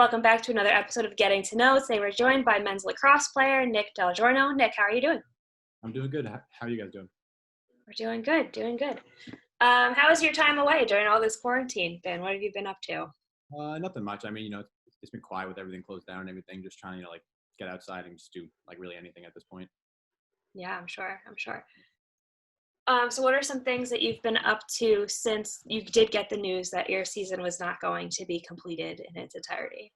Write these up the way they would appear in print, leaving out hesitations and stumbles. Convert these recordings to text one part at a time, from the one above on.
Welcome back to another episode of Getting to Know. Today we're joined by men's lacrosse player Nick Del Giorno. Nick, how are you doing? I'm doing good. How are you guys doing? We're doing good. How was your time away during all this quarantine been? What have you been up to? Nothing much. I mean, it's been quiet with everything closed down and everything. Just trying to, get outside and just do, really anything at this point. Yeah, I'm sure. So what are some things that you've been up to since you did get the news that your season was not going to be completed in its entirety?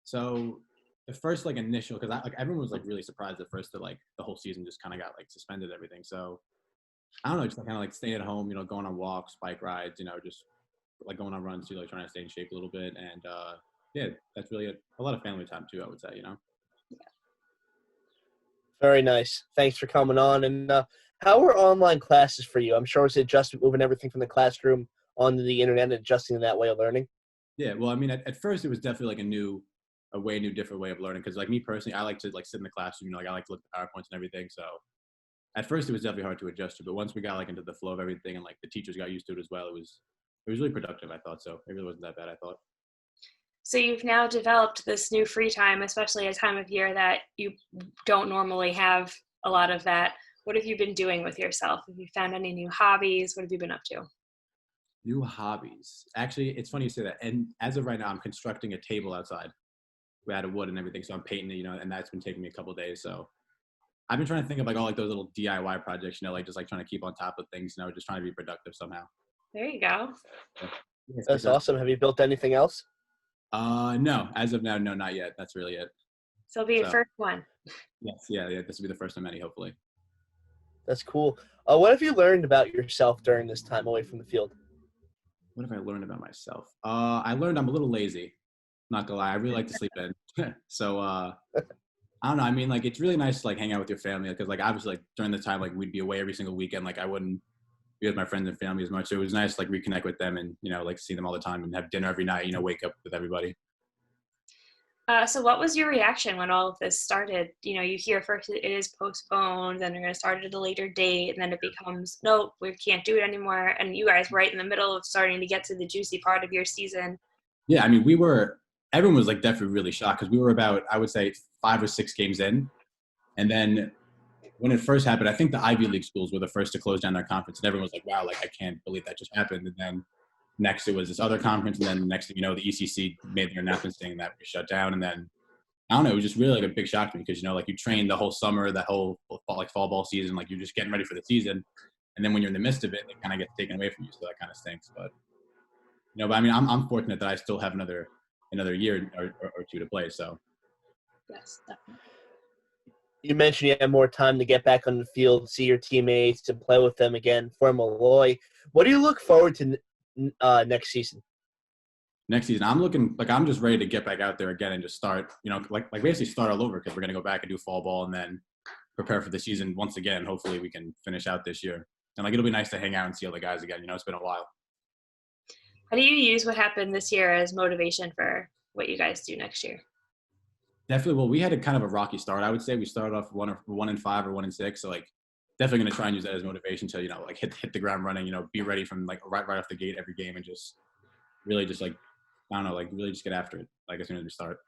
So the first, initial, because everyone was, really surprised at first that, the whole season just kind of got, suspended everything. So I don't know, just kind of, staying at home, going on walks, bike rides, just, going on runs too, trying to stay in shape a little bit. And, yeah, that's really a lot of family time too, I would say, Yeah. Very nice. Thanks for coming on. And how were online classes for you? I'm sure it's adjustment, moving everything from the classroom onto the internet and adjusting that way of learning. Yeah, well, I mean, at first it was definitely a different way of learning. Because me personally, I like to sit in the classroom. I like to look at PowerPoints and everything. So at first it was definitely hard to adjust to, but once we got into the flow of everything and the teachers got used to it as well, it was really productive. I thought so. It really wasn't that bad. I thought. So you've now developed this new free time, especially a time of year that you don't normally have a lot of that. What have you been doing with yourself? Have you found any new hobbies? What have you been up to? New hobbies. Actually, it's funny you say that. And as of right now, I'm constructing a table outside. We had wood and everything, so I'm painting it, and that's been taking me a couple of days. So I've been trying to think of all those little DIY projects, just trying to keep on top of things, just trying to be productive somehow. There you go. That's awesome. Have you built anything else? No, as of now, no, not yet. That's really it. So it'll be your first one. Yes, yeah. This will be the first of many, hopefully. That's cool. What have you learned about yourself during this time away from the field? What have I learned about myself? I learned I'm a little lazy. Not gonna lie, I really like to sleep in. So I don't know. I mean, it's really nice to hang out with your family because obviously during the time we'd be away every single weekend. I wouldn't be with my friends and family as much. So it was nice to reconnect with them and see them all the time and have dinner every night. Wake up with everybody. So what was your reaction when all of this started? You hear first it is postponed, then they're going to start at a later date, and then it becomes, no, we can't do it anymore. And you guys right in the middle of starting to get to the juicy part of your season. Yeah, I mean, everyone was definitely really shocked because we were about, I would say, 5 or 6 games in. And then when it first happened, I think the Ivy League schools were the first to close down their conference. And everyone was like, wow, I can't believe that just happened. And then next it was this other conference. And then next thing you know, the ECC made their announcement saying that we shut down. And then, I don't know, it was just really a big shock to me because, you trained the whole summer, that whole fall ball season, you're just getting ready for the season. And then when you're in the midst of it, it kind of gets taken away from you. So that kind of stinks. But, but I mean, I'm fortunate that I still have another year or two to play. So. Yes, definitely. You mentioned you have more time to get back on the field, see your teammates, to play with them again for Malloy. What do you look forward to next season? Next season, I'm looking I'm just ready to get back out there again and just start, basically start all over because we're going to go back and do fall ball and then prepare for the season once again. Hopefully we can finish out this year. And it'll be nice to hang out and see all the guys again. It's been a while. How do you use what happened this year as motivation for what you guys do next year? Definitely. Well, we had a kind of a rocky start. I would say we started off 1-5 or 1-6. So definitely going to try and use that as motivation to, hit the ground running, be ready from right off the gate every game and just really just I don't know, really just get after it as soon as we start.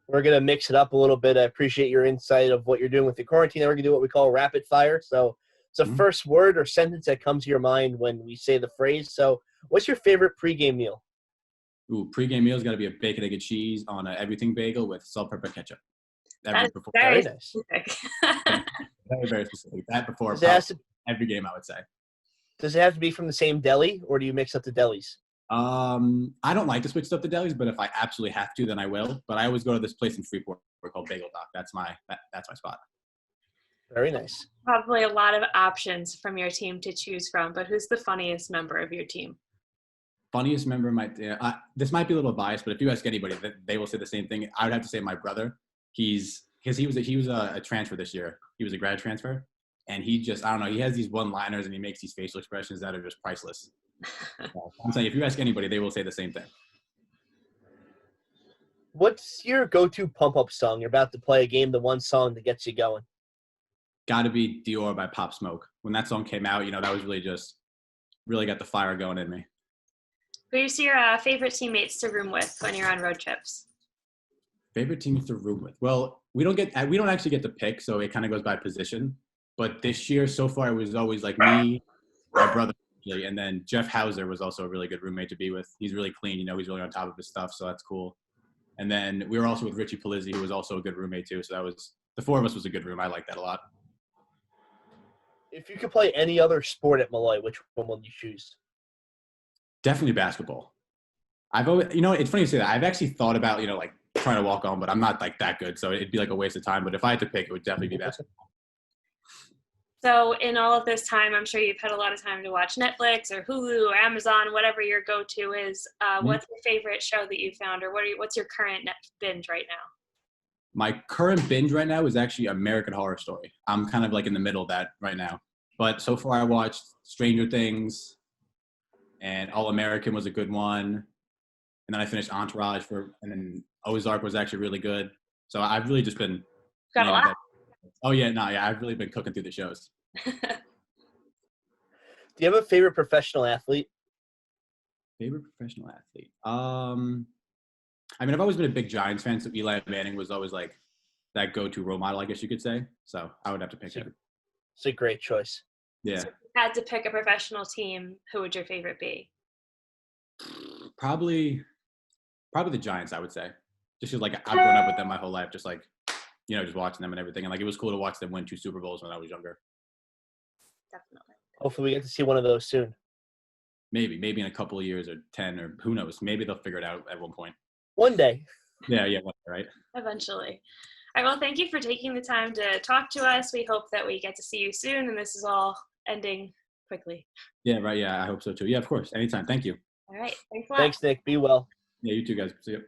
We're going to mix it up a little bit. I appreciate your insight of what you're doing with the quarantine. We're going to do what we call rapid fire. So it's a first word or sentence that comes to your mind when we say the phrase. So what's your favorite pregame meal? Ooh, pregame meal's got to be a bacon, egg, and cheese on an everything bagel with salt, pepper, ketchup. Very specific. Very, very specific. That before every game, I would say. Does it have to be from the same deli, or do you mix up the delis? I don't like to switch stuff to delis, but if I absolutely have to, then I will. But I always go to this place in Freeport called Bagel Doc. That's my spot. Very nice. Probably a lot of options from your team to choose from, but who's the funniest member of your team? Funniest member this might be a little biased, but if you ask anybody, they will say the same thing. I would have to say my brother. He was a transfer this year. He was a grad transfer, and he just, I don't know, he has these one-liners and he makes these facial expressions that are just priceless. I'm saying if you ask anybody, they will say the same thing. What's your go-to pump-up song? You're about to play a game, the one song that gets you going. Got to be Dior by Pop Smoke. When that song came out, that was really got the fire going in me. Who's your favorite teammates to room with when you're on road trips? Favorite teams to room with? Well, we don't actually get to pick, so it kind of goes by position. But this year, so far, it was always like me, my brother, and then Jeff Hauser was also a really good roommate to be with. He's really clean, he's really on top of his stuff, so that's cool. And then we were also with Richie Polizzi, who was also a good roommate too. So that was the four of us was a good room. I like that a lot. If you could play any other sport at Malloy, which one would you choose? Definitely basketball. I've always, it's funny to say that. I've actually thought about, like trying to walk on, but I'm not like that good. So it'd be like a waste of time. But if I had to pick, it would definitely be basketball. So in all of this time, I'm sure you've had a lot of time to watch Netflix or Hulu or Amazon, whatever your go-to is. What's your favorite show that you found, or what's your current net binge right now? My current binge right now is actually American Horror Story. I'm kind of like in the middle of that right now. But so far I watched Stranger Things, and All American was a good one. And then I finished Entourage and then Ozark was actually really good. So I've really just been. Got a lot. Oh yeah, I've really been cooking through the shows. Do you have a favorite professional athlete? Favorite professional athlete? I've always been a big Giants fan, so Eli Manning was always like that go-to role model, I guess you could say. So I would have to pick him. It's a great choice. Yeah. So if you had to pick a professional team, who would your favorite be? Probably the Giants, I would say. Just because, like, I've grown up with them my whole life, just like, just watching them and everything. And like, it was cool to watch them win 2 Super Bowls when I was younger. Definitely. Hopefully we get to see one of those soon. Maybe in a couple of years or 10 or who knows. Maybe they'll figure it out at one point. One day. Yeah, right? Eventually. All right, well, thank you for taking the time to talk to us. We hope that we get to see you soon and this is all ending quickly. Yeah, right. Yeah, I hope so too. Yeah, of course. Anytime. Thank you. All right. Thanks a lot. Thanks, Nick. Be well. Yeah, you too, guys. See you.